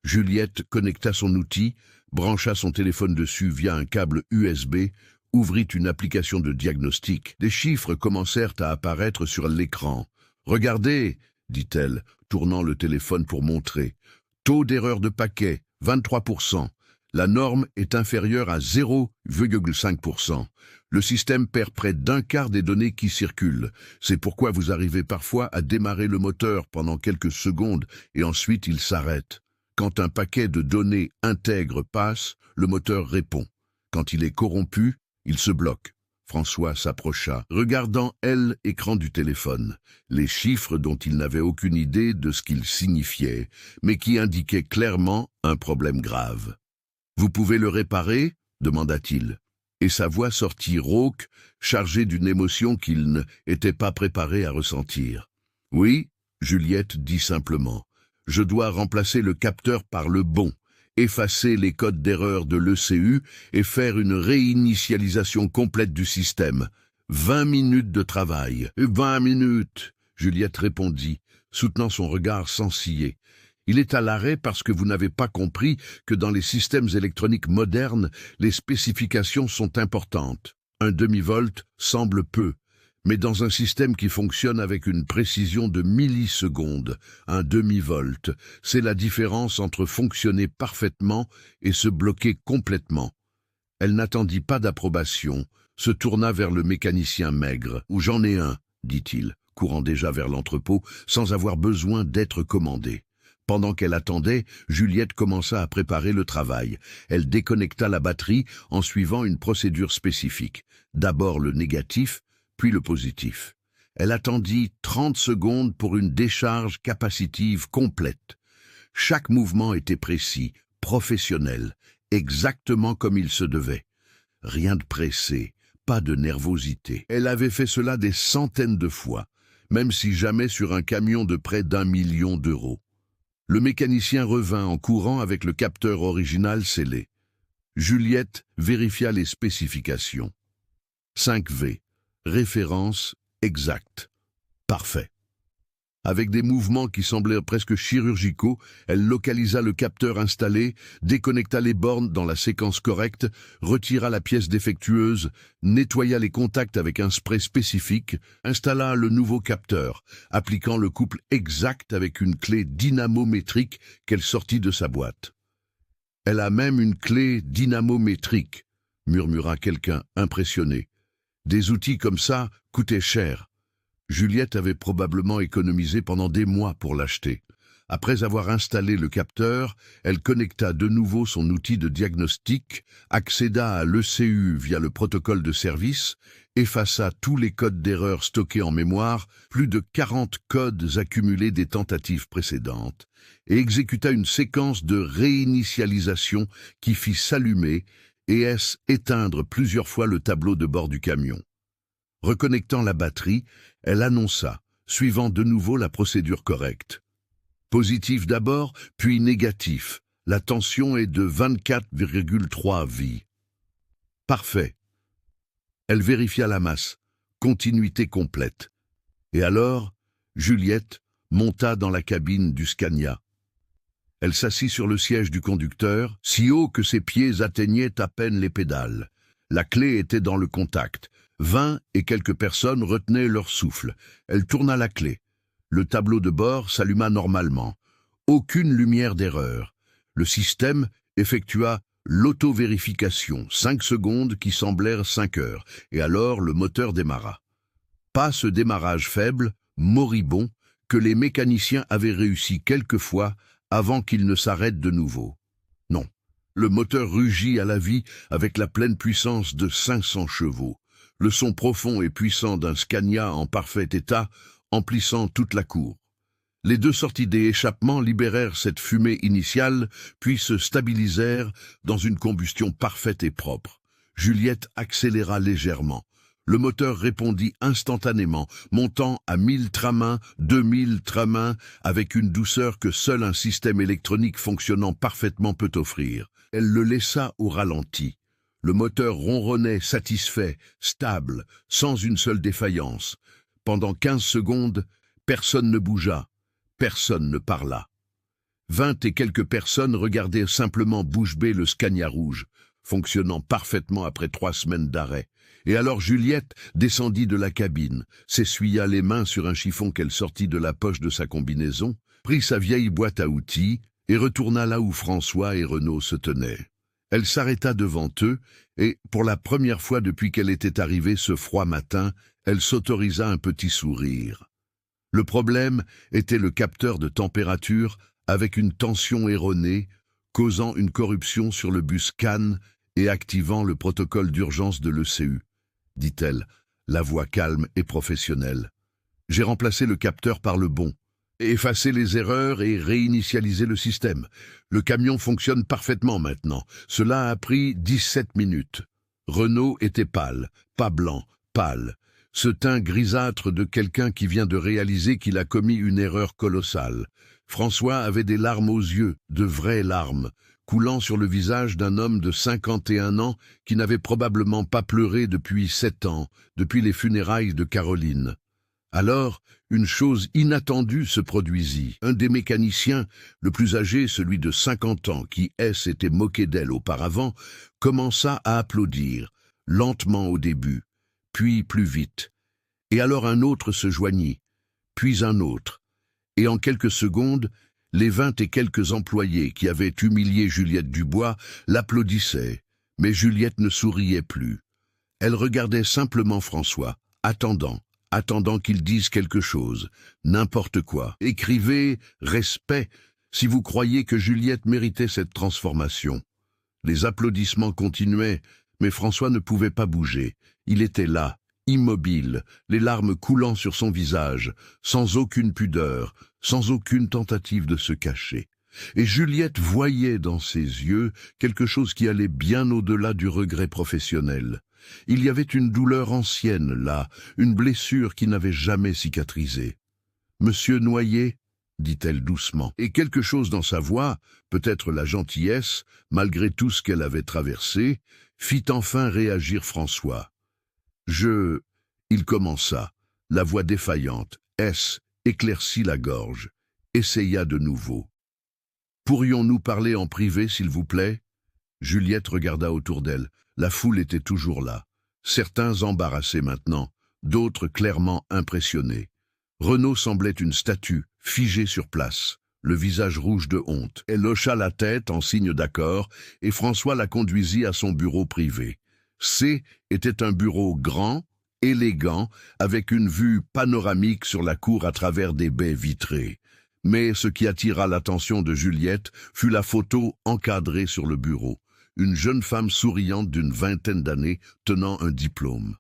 Juliette connecta son outil, brancha son téléphone dessus via un câble USB, ouvrit une application de diagnostic. Des chiffres commencèrent à apparaître sur l'écran. « Regardez !» dit-elle, tournant le téléphone pour montrer. « Taux d'erreur de paquet, 23%. La norme est inférieure à 0,5%. Le système perd près d'un quart des données qui circulent. C'est pourquoi vous arrivez parfois à démarrer le moteur pendant quelques secondes et ensuite il s'arrête. Quand un paquet de données intègres passe, le moteur répond. Quand il est corrompu, il se bloque. » François s'approcha, regardant l'écran du téléphone, les chiffres dont il n'avait aucune idée de ce qu'ils signifiaient, mais qui indiquaient clairement un problème grave. « Vous pouvez le réparer ?» demanda-t-il. Et sa voix sortit rauque, chargée d'une émotion qu'il n'était pas préparé à ressentir. « Oui, » Juliette dit simplement. « Je dois remplacer le capteur par le bon, effacer les codes d'erreur de l'ECU et faire une réinitialisation complète du système. 20 minutes de travail. 20 minutes, Juliette répondit, soutenant son regard sans ciller. Il est à l'arrêt parce que vous n'avez pas compris que dans les systèmes électroniques modernes, les spécifications sont importantes. Un demi-volt semble peu, mais dans un système qui fonctionne avec une précision de millisecondes, un demi-volt, c'est la différence entre fonctionner parfaitement et se bloquer complètement. Elle n'attendit pas d'approbation, se tourna vers le mécanicien maigre. « Où j'en ai un », dit-il, courant déjà vers l'entrepôt, sans avoir besoin d'être commandé. Pendant qu'elle attendait, Juliette commença à préparer le travail. Elle déconnecta la batterie en suivant une procédure spécifique. D'abord le négatif, puis le positif. Elle attendit 30 secondes pour une décharge capacitive complète. Chaque mouvement était précis, professionnel, exactement comme il se devait. Rien de pressé, pas de nervosité. Elle avait fait cela des centaines de fois, même si jamais sur un camion de près d'1 million d'euros. Le mécanicien revint en courant avec le capteur original scellé. Juliette vérifia les spécifications. 5V, référence exacte. Parfait. Avec des mouvements qui semblaient presque chirurgicaux, elle localisa le capteur installé, déconnecta les bornes dans la séquence correcte, retira la pièce défectueuse, nettoya les contacts avec un spray spécifique, installa le nouveau capteur, appliquant le couple exact avec une clé dynamométrique qu'elle sortit de sa boîte. « Elle a même une clé dynamométrique », murmura quelqu'un impressionné. « Des outils comme ça coûtaient cher. » Juliette avait probablement économisé pendant des mois pour l'acheter. Après avoir installé le capteur, elle connecta de nouveau son outil de diagnostic, accéda à l'ECU via le protocole de service effaça tous les codes d'erreur stockés en mémoire, plus de 40 codes accumulés des tentatives précédentes, et exécuta une séquence de réinitialisation qui fit s'allumer et éteindre plusieurs fois le tableau de bord du camion. Reconnectant la batterie, elle annonça, suivant de nouveau la procédure correcte. Positif d'abord, puis négatif. La tension est de 24,3 V. Parfait. Elle vérifia la masse. Continuité complète. Et alors, Juliette monta dans la cabine du Scania. Elle s'assit sur le siège du conducteur, si haut que ses pieds atteignaient à peine les pédales. La clé était dans le contact. 20 et quelques personnes retenaient leur souffle. Elle tourna la clé. Le tableau de bord s'alluma normalement. Aucune lumière d'erreur. Le système effectua l'auto-vérification, 5 secondes qui semblèrent 5 heures, et alors le moteur démarra. Pas ce démarrage faible, moribond, que les mécaniciens avaient réussi quelquefois avant qu'il ne s'arrête de nouveau. Non, le moteur rugit à la vie avec la pleine puissance de 500 chevaux. Le son profond et puissant d'un Scania en parfait état, emplissant toute la cour. Les 2 sorties d'échappement libérèrent cette fumée initiale, puis se stabilisèrent dans une combustion parfaite et propre. Juliette accéléra légèrement. Le moteur répondit instantanément, montant à 1000 tramins, 2000 tramins, avec une douceur que seul un système électronique fonctionnant parfaitement peut offrir. Elle le laissa au ralenti. Le moteur ronronnait satisfait, stable, sans une seule défaillance. Pendant 15 secondes, personne ne bougea, personne ne parla. 20 et quelques personnes regardaient simplement bouche bée le Scania rouge, fonctionnant parfaitement après 3 semaines d'arrêt. Et alors Juliette descendit de la cabine, s'essuya les mains sur un chiffon qu'elle sortit de la poche de sa combinaison, prit sa vieille boîte à outils et retourna là où François et Renaud se tenaient. Elle s'arrêta devant eux et, pour la première fois depuis qu'elle était arrivée ce froid matin, elle s'autorisa un petit sourire. Le problème était le capteur de température avec une tension erronée, causant une corruption sur le bus CAN et activant le protocole d'urgence de l'ECU, dit-elle, la voix calme et professionnelle. J'ai remplacé le capteur par le bon. Effacer les erreurs et réinitialiser le système. Le camion fonctionne parfaitement maintenant. Cela a pris 17 minutes. Renaud était pâle, pas blanc, pâle. Ce teint grisâtre de quelqu'un qui vient de réaliser qu'il a commis une erreur colossale. François avait des larmes aux yeux, de vraies larmes, coulant sur le visage d'un homme de 51 ans qui n'avait probablement pas pleuré depuis 7 ans, depuis les funérailles de Caroline. Alors, une chose inattendue se produisit. Un des mécaniciens, le plus âgé, celui de 50 ans, qui s'était moqué d'elle auparavant, commença à applaudir, lentement au début, puis plus vite. Et alors un autre se joignit, puis un autre. Et en quelques secondes, les 20 et quelques employés qui avaient humilié Juliette Dubois l'applaudissaient, mais Juliette ne souriait plus. Elle regardait simplement François, attendant qu'il dise quelque chose, n'importe quoi. Écrivez « respect » si vous croyez que Juliette méritait cette transformation. Les applaudissements continuaient, mais François ne pouvait pas bouger. Il était là, immobile, les larmes coulant sur son visage, sans aucune pudeur, sans aucune tentative de se cacher. Et Juliette voyait dans ses yeux quelque chose qui allait bien au-delà du regret professionnel. Il y avait une douleur ancienne, là, une blessure qui n'avait jamais cicatrisé. « Monsieur Noyer ?» dit-elle doucement, et quelque chose dans sa voix, peut-être la gentillesse, malgré tout ce qu'elle avait traversé, fit enfin réagir François. « Il commença, la voix défaillante, éclaircit la gorge, essaya de nouveau. « Pourrions-nous parler en privé, s'il vous plaît ?» Juliette regarda autour d'elle. La foule était toujours là. Certains embarrassés maintenant, d'autres clairement impressionnés. Renaud semblait une statue, figée sur place, le visage rouge de honte. Elle hocha la tête en signe d'accord et François la conduisit à son bureau privé. C était un bureau grand, élégant, avec une vue panoramique sur la cour à travers des baies vitrées. Mais ce qui attira l'attention de Juliette fut la photo encadrée sur le bureau. Une jeune femme souriante d'une 20aine d'années tenant un diplôme.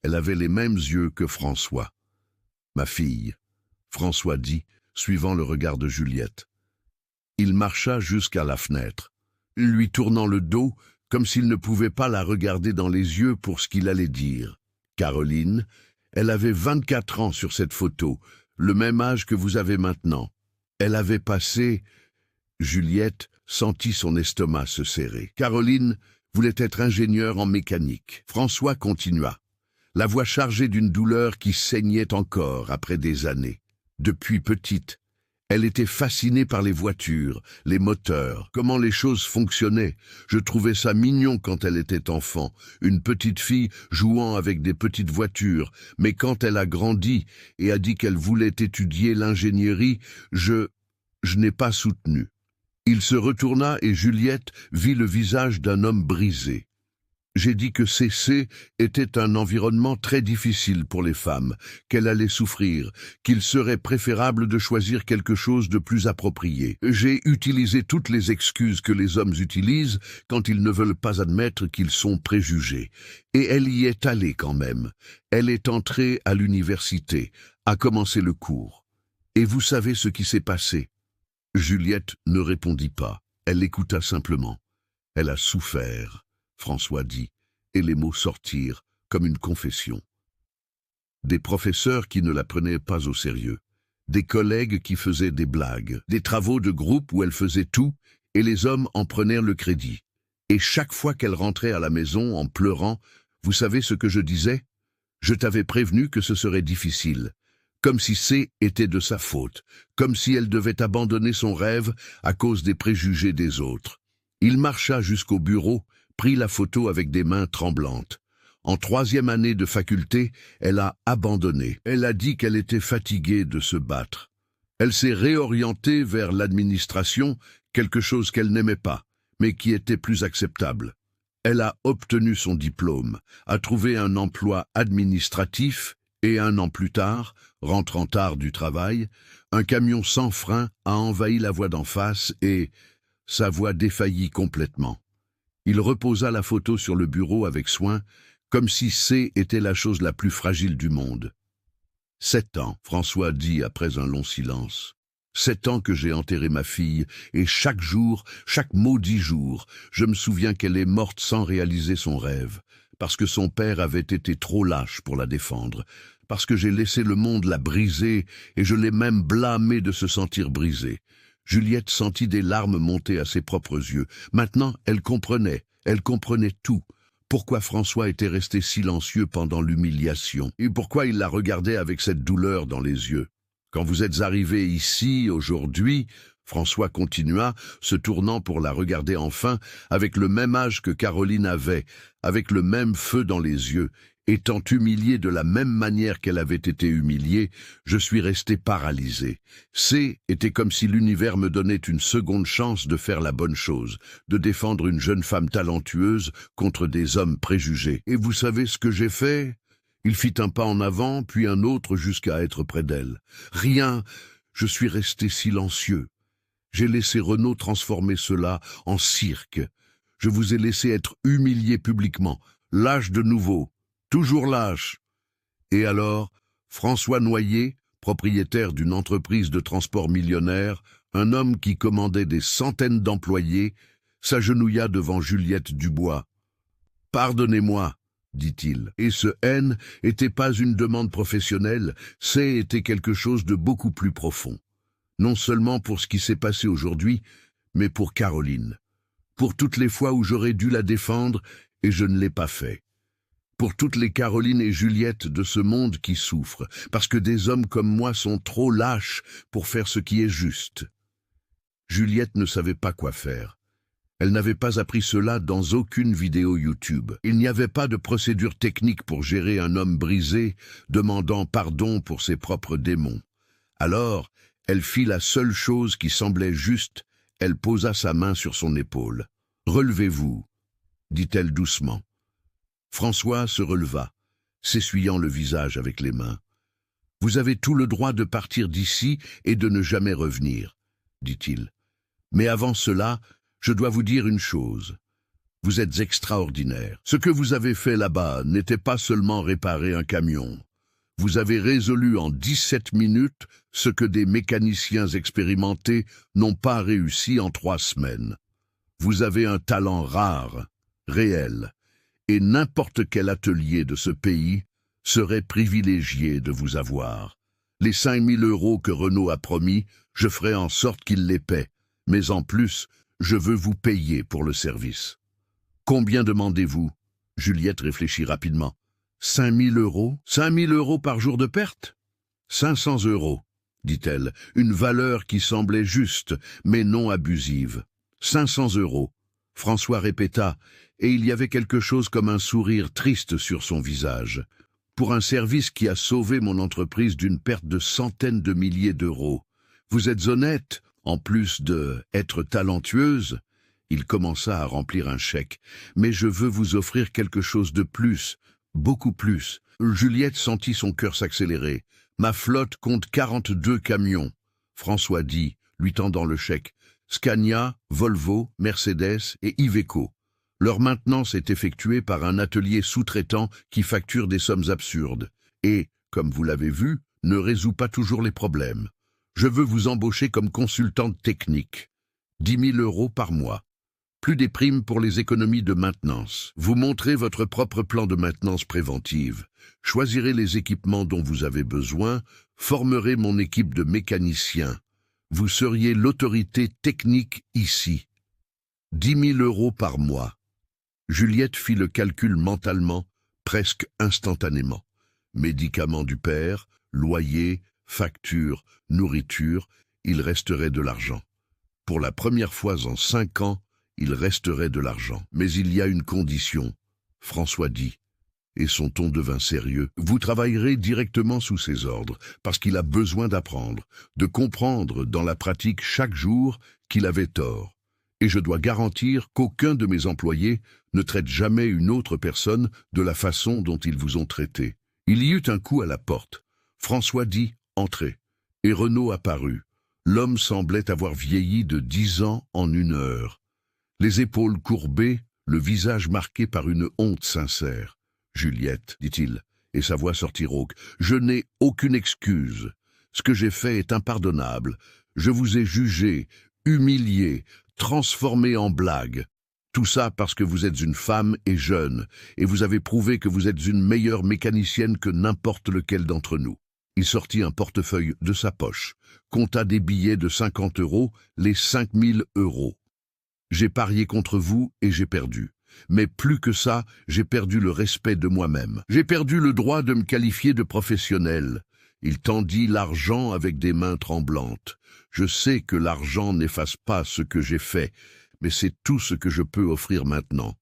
Elle avait les mêmes yeux que François. « Ma fille », François dit, suivant le regard de Juliette. Il marcha jusqu'à la fenêtre, lui tournant le dos, comme s'il ne pouvait pas la regarder dans les yeux pour ce qu'il allait dire. « Caroline, elle avait 24 ans sur cette photo, le même âge que vous avez maintenant. Elle avait passé... » Juliette sentit son estomac se serrer. Caroline voulait être ingénieure en mécanique. François continua, la voix chargée d'une douleur qui saignait encore après des années. Depuis petite, elle était fascinée par les voitures, les moteurs, comment les choses fonctionnaient. Je trouvais ça mignon quand elle était enfant, une petite fille jouant avec des petites voitures. Mais quand elle a grandi et a dit qu'elle voulait étudier l'ingénierie, je n'ai pas soutenu. Il se retourna et Juliette vit le visage d'un homme brisé. J'ai dit que CC était un environnement très difficile pour les femmes, qu'elle allait souffrir, qu'il serait préférable de choisir quelque chose de plus approprié. J'ai utilisé toutes les excuses que les hommes utilisent quand ils ne veulent pas admettre qu'ils sont préjugés. Et elle y est allée quand même. Elle est entrée à l'université, a commencé le cours. Et vous savez ce qui s'est passé? Juliette ne répondit pas. Elle écouta simplement. Elle a souffert, François dit, et les mots sortirent comme une confession. Des professeurs qui ne la prenaient pas au sérieux, des collègues qui faisaient des blagues, des travaux de groupe où elle faisait tout, et les hommes en prenaient le crédit. Et chaque fois qu'elle rentrait à la maison en pleurant, vous savez ce que je disais? Je t'avais prévenu que ce serait difficile. Comme si c'était de sa faute, comme si elle devait abandonner son rêve à cause des préjugés des autres. Il marcha jusqu'au bureau, prit la photo avec des mains tremblantes. En 3e année de faculté, elle a abandonné. Elle a dit qu'elle était fatiguée de se battre. Elle s'est réorientée vers l'administration, quelque chose qu'elle n'aimait pas, mais qui était plus acceptable. Elle a obtenu son diplôme, a trouvé un emploi administratif, et 1 an plus tard, rentrant tard du travail, un camion sans frein a envahi la voie d'en face et sa voix défaillit complètement. Il reposa la photo sur le bureau avec soin, comme si était la chose la plus fragile du monde. 7 ans, François dit après un long silence. 7 ans que j'ai enterré ma fille, et chaque jour, chaque maudit jour, je me souviens qu'elle est morte sans réaliser son rêve, parce que son père avait été trop lâche pour la défendre, parce que j'ai laissé le monde la briser, et je l'ai même blâmée de se sentir brisée. Juliette sentit des larmes monter à ses propres yeux. Maintenant, elle comprenait tout. Pourquoi François était resté silencieux pendant l'humiliation, et pourquoi il la regardait avec cette douleur dans les yeux. Quand vous êtes arrivé ici, aujourd'hui, François continua, se tournant pour la regarder enfin, avec le même âge que Caroline avait, avec le même feu dans les yeux, étant humilié de la même manière qu'elle avait été humiliée, je suis resté paralysé. Était comme si l'univers me donnait une seconde chance de faire la bonne chose, de défendre une jeune femme talentueuse contre des hommes préjugés. Et vous savez ce que j'ai fait? Il fit un pas en avant, puis un autre jusqu'à être près d'elle. Rien, je suis resté silencieux. J'ai laissé Renaud transformer cela en cirque. Je vous ai laissé être humilié publiquement, lâche de nouveau, toujours lâche. Et alors, François Noyer, propriétaire d'une entreprise de transport millionnaire, un homme qui commandait des centaines d'employés, s'agenouilla devant Juliette Dubois. « Pardonnez-moi », dit-il. Et ce haine n'était pas une demande professionnelle, c'était quelque chose de beaucoup plus profond. Non seulement pour ce qui s'est passé aujourd'hui, mais pour Caroline. Pour toutes les fois où j'aurais dû la défendre et je ne l'ai pas fait. Pour toutes les Caroline et Juliette de ce monde qui souffrent, parce que des hommes comme moi sont trop lâches pour faire ce qui est juste. Juliette ne savait pas quoi faire. Elle n'avait pas appris cela dans aucune vidéo YouTube. Il n'y avait pas de procédure technique pour gérer un homme brisé, demandant pardon pour ses propres démons. Alors, elle fit la seule chose qui semblait juste, elle posa sa main sur son épaule. « Relevez-vous », dit-elle doucement. François se releva, s'essuyant le visage avec les mains. « Vous avez tout le droit de partir d'ici et de ne jamais revenir, dit-il. Mais avant cela, je dois vous dire une chose. Vous êtes extraordinaire. Ce que vous avez fait là-bas n'était pas seulement réparer un camion. Vous avez résolu en 17 minutes ce que des mécaniciens expérimentés n'ont pas réussi en 3 semaines. Vous avez un talent rare, réel, et n'importe quel atelier de ce pays serait privilégié de vous avoir. Les 5 000 € que Renault a promis, je ferai en sorte qu'il les paie, mais en plus, je veux vous payer pour le service. Combien demandez-vous? Juliette réfléchit rapidement. 5 000 €? 5 000 € par jour de perte? 500 €, dit-elle, une valeur qui semblait juste, mais non abusive. 500 €. François répéta, et il y avait quelque chose comme un sourire triste sur son visage. Pour un service qui a sauvé mon entreprise d'une perte de centaines de milliers d'euros. Vous êtes honnête, en plus de être talentueuse. Il commença à remplir un chèque. Mais je veux vous offrir quelque chose de plus, beaucoup plus. Juliette sentit son cœur s'accélérer. Ma flotte compte 42 camions. François dit, lui tendant le chèque. Scania, Volvo, Mercedes et Iveco. Leur maintenance est effectuée par un atelier sous-traitant qui facture des sommes absurdes et, comme vous l'avez vu, ne résout pas toujours les problèmes. Je veux vous embaucher comme consultante technique. 10 000 € par mois. Plus des primes pour les économies de maintenance. Vous montrez votre propre plan de maintenance préventive. Choisirez les équipements dont vous avez besoin, formerez mon équipe de mécaniciens. Vous seriez l'autorité technique ici. 10 000 € par mois. Juliette fit le calcul mentalement, presque instantanément. Médicaments du père, loyer, facture, nourriture, il resterait de l'argent. Pour la première fois en 5 ans, il resterait de l'argent. Mais il y a une condition, François dit, et son ton devint sérieux. Vous travaillerez directement sous ses ordres, parce qu'il a besoin d'apprendre, de comprendre dans la pratique chaque jour qu'il avait tort. Et je dois garantir qu'aucun de mes employés ne traite jamais une autre personne de la façon dont ils vous ont traité. Il y eut un coup à la porte. François dit « Entrez ». Et Renaud apparut. L'homme semblait avoir vieilli de 10 ans en 1 heure. Les épaules courbées, le visage marqué par une honte sincère. « Juliette, dit-il, et sa voix sortit rauque, je n'ai aucune excuse. Ce que j'ai fait est impardonnable. Je vous ai jugé, humilié, transformé en blague. Tout ça parce que vous êtes une femme et jeune, et vous avez prouvé que vous êtes une meilleure mécanicienne que n'importe lequel d'entre nous. » Il sortit un portefeuille de sa poche, compta des billets de 50 €, les 5 000 €. J'ai parié contre vous et j'ai perdu. Mais plus que ça, j'ai perdu le respect de moi-même. J'ai perdu le droit de me qualifier de professionnel. Il tendit l'argent avec des mains tremblantes. Je sais que l'argent n'efface pas ce que j'ai fait, mais c'est tout ce que je peux offrir maintenant.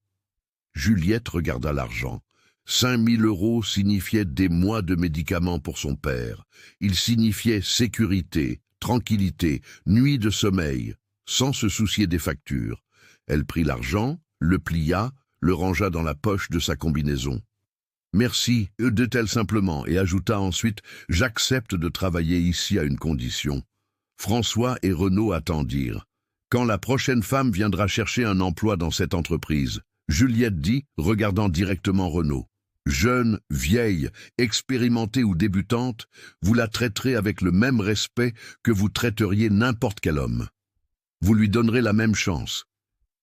Juliette regarda l'argent. 5 000 € signifiaient des mois de médicaments pour son père. Il signifiait sécurité, tranquillité, nuit de sommeil, sans se soucier des factures. Elle prit l'argent, le plia, le rangea dans la poche de sa combinaison. « Merci », dit-elle simplement, et ajouta ensuite « J'accepte de travailler ici à une condition. » François et Renaud attendirent. « Quand la prochaine femme viendra chercher un emploi dans cette entreprise ?» Juliette dit, regardant directement Renaud. « Jeune, vieille, expérimentée ou débutante, vous la traiterez avec le même respect que vous traiteriez n'importe quel homme. Vous lui donnerez la même chance.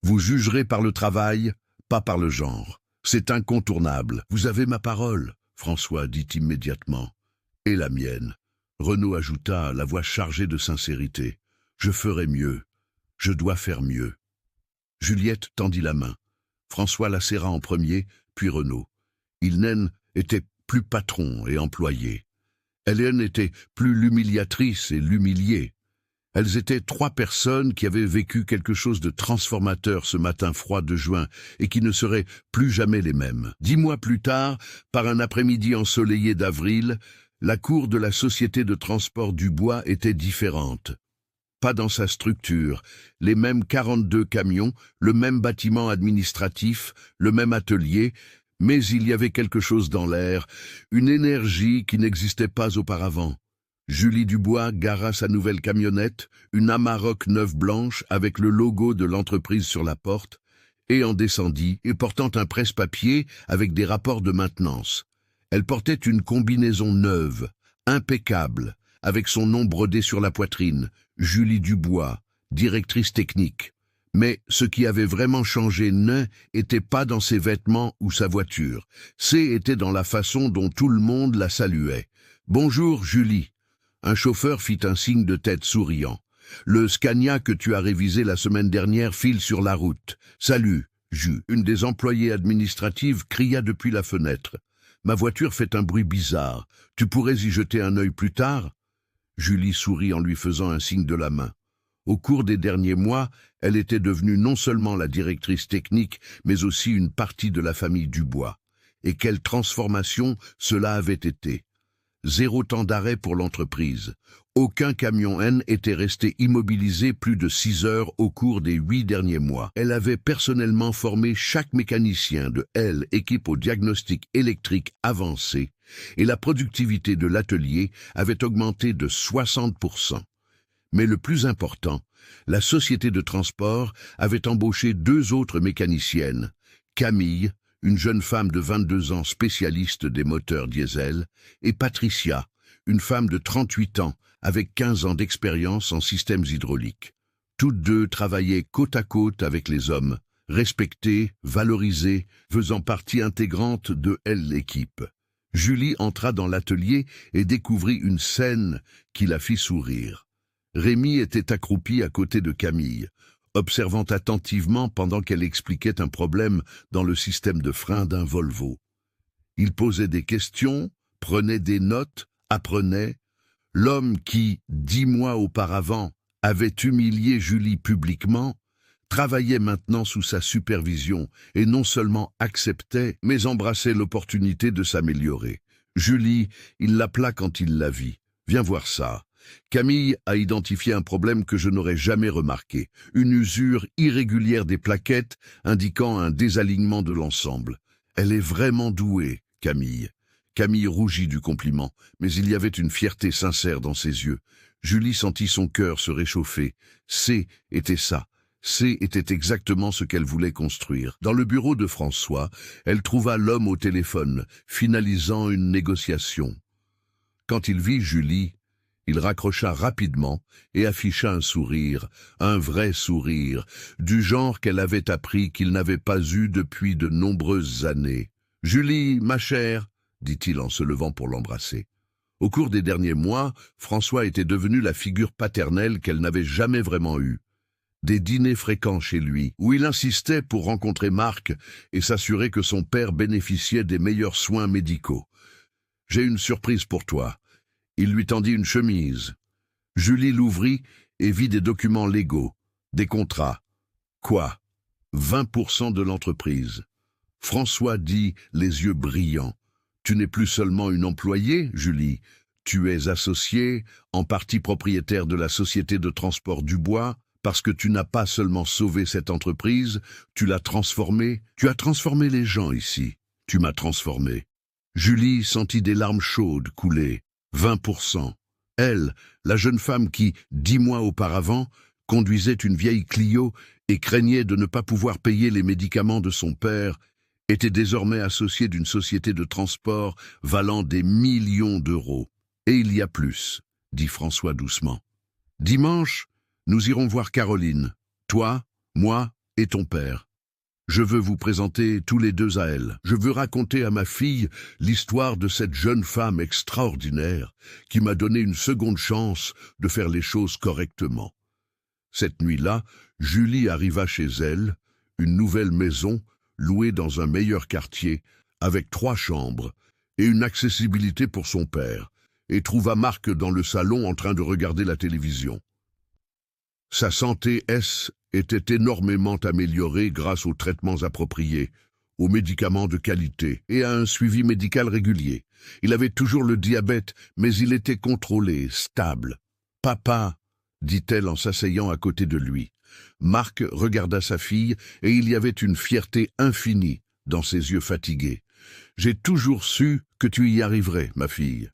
Vous jugerez par le travail, pas par le genre. C'est incontournable. Vous avez ma parole, François dit immédiatement. Et la mienne. Renaud ajouta, la voix chargée de sincérité. Je ferai mieux. Je dois faire mieux. Juliette tendit la main. François la serra en premier, puis Renaud. Ilnen était plus patron et employé. Hélène était plus l'humiliatrice et l'humiliée. Elles étaient 3 personnes qui avaient vécu quelque chose de transformateur ce matin froid de juin et qui ne seraient plus jamais les mêmes. 10 mois plus tard, par un après-midi ensoleillé d'avril, la cour de la société de transport du bois était différente. Pas dans sa structure, les mêmes 42 camions, le même bâtiment administratif, le même atelier, mais il y avait quelque chose dans l'air, une énergie qui n'existait pas auparavant. Julie Dubois gara sa nouvelle camionnette, une Amarok neuve blanche avec le logo de l'entreprise sur la porte. et en descendit, et portant un presse-papier avec des rapports de maintenance. Elle portait une combinaison neuve, impeccable, avec son nom brodé sur la poitrine, Julie Dubois, directrice technique. Mais ce qui avait vraiment changé n'était pas dans ses vêtements ou sa voiture. C'était dans la façon dont tout le monde la saluait. « Bonjour, Julie !» Un chauffeur fit un signe de tête souriant. « Le Scania que tu as révisé la semaine dernière file sur la route. Salut, Ju !» Une des employées administratives cria depuis la fenêtre. « Ma voiture fait un bruit bizarre. Tu pourrais y jeter un œil plus tard ?» Julie sourit en lui faisant un signe de la main. Au cours des derniers mois, elle était devenue non seulement la directrice technique, mais aussi une partie de la famille Dubois. Et quelle transformation cela avait été. 0 temps d'arrêt pour l'entreprise. Aucun camion N était resté immobilisé plus de 6 heures au cours des 8 derniers mois. Elle avait personnellement formé chaque mécanicien de L équipe au diagnostic électrique avancé, et la productivité de l'atelier avait augmenté de 60%. Mais le plus important, la société de transport avait embauché 2 autres mécaniciennes, Camille, une jeune femme de 22 ans spécialiste des moteurs diesel, et Patricia, une femme de 38 ans avec 15 ans d'expérience en systèmes hydrauliques. Toutes 2 travaillaient côte à côte avec les hommes, respectées, valorisées, faisant partie intégrante de l'équipe. Julie entra dans l'atelier et découvrit une scène qui la fit sourire. Rémi était accroupi à côté de Camille, observant attentivement pendant qu'elle expliquait un problème dans le système de frein d'un Volvo. Il posait des questions, prenait des notes, apprenait. L'homme qui, 10 mois auparavant, avait humilié Julie publiquement, travaillait maintenant sous sa supervision et non seulement acceptait, mais embrassait l'opportunité de s'améliorer. Julie, il l'appela quand il la vit. « Viens voir ça. » Camille a identifié un problème que je n'aurais jamais remarqué, une usure irrégulière des plaquettes indiquant un désalignement de l'ensemble. Elle est vraiment douée, Camille. Camille rougit du compliment, mais il y avait une fierté sincère dans ses yeux. Julie sentit son cœur se réchauffer. Était ça. Était exactement ce qu'elle voulait construire. Dans le bureau de François, elle trouva l'homme au téléphone, finalisant une négociation. Quand il vit Julie, il raccrocha rapidement et afficha un sourire, un vrai sourire, du genre qu'elle avait appris qu'il n'avait pas eu depuis de nombreuses années. « Julie, ma chère », dit-il en se levant pour l'embrasser. Au cours des derniers mois, François était devenu la figure paternelle qu'elle n'avait jamais vraiment eue. Des dîners fréquents chez lui, où il insistait pour rencontrer Marc et s'assurer que son père bénéficiait des meilleurs soins médicaux. « J'ai une surprise pour toi. » Il lui tendit une chemise. Julie l'ouvrit et vit des documents légaux, des contrats. Quoi? 20% de l'entreprise. François dit, les yeux brillants. Tu n'es plus seulement une employée, Julie. Tu es associée, en partie propriétaire de la société de transport Dubois, parce que tu n'as pas seulement sauvé cette entreprise, tu l'as transformée. Tu as transformé les gens ici. Tu m'as transformé. Julie sentit des larmes chaudes couler. 20%. Elle, la jeune femme qui, 10 mois auparavant, conduisait une vieille Clio et craignait de ne pas pouvoir payer les médicaments de son père, était désormais associée d'une société de transport valant des millions d'euros. Et il y a plus, dit François doucement. Dimanche, nous irons voir Caroline, toi, moi et ton père. Je veux vous présenter tous les 2 à elle. Je veux raconter à ma fille l'histoire de cette jeune femme extraordinaire qui m'a donné une seconde chance de faire les choses correctement. Cette nuit-là, Julie arriva chez elle, une nouvelle maison, louée dans un meilleur quartier, avec 3 chambres et une accessibilité pour son père, et trouva Marc dans le salon en train de regarder la télévision. Sa santé était énormément améliorée grâce aux traitements appropriés, aux médicaments de qualité et à un suivi médical régulier. Il avait toujours le diabète, mais il était contrôlé, stable. « Papa », dit-elle en s'asseyant à côté de lui. Marc regarda sa fille et il y avait une fierté infinie dans ses yeux fatigués. « J'ai toujours su que tu y arriverais, ma fille.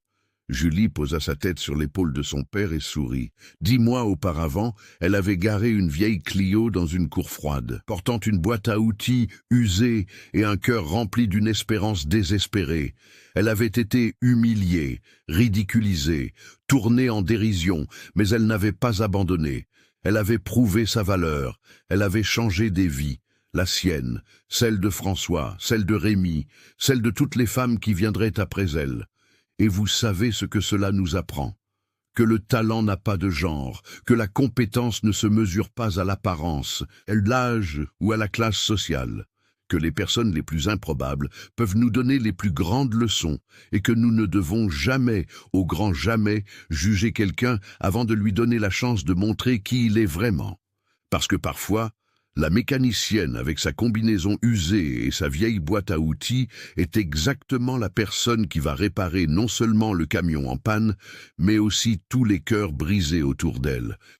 Julie posa sa tête sur l'épaule de son père et sourit. 10 mois auparavant, elle avait garé une vieille Clio dans une cour froide, portant une boîte à outils usée et un cœur rempli d'une espérance désespérée. Elle avait été humiliée, ridiculisée, tournée en dérision, mais elle n'avait pas abandonné. Elle avait prouvé sa valeur, elle avait changé des vies. La sienne, celle de François, celle de Rémi, celle de toutes les femmes qui viendraient après elle. Et vous savez ce que cela nous apprend. Que le talent n'a pas de genre, que la compétence ne se mesure pas à l'apparence, à l'âge ou à la classe sociale. Que les personnes les plus improbables peuvent nous donner les plus grandes leçons et que nous ne devons jamais, au grand jamais, juger quelqu'un avant de lui donner la chance de montrer qui il est vraiment. Parce que parfois, la mécanicienne, avec sa combinaison usée et sa vieille boîte à outils, est exactement la personne qui va réparer non seulement le camion en panne, mais aussi tous les cœurs brisés autour d'elle.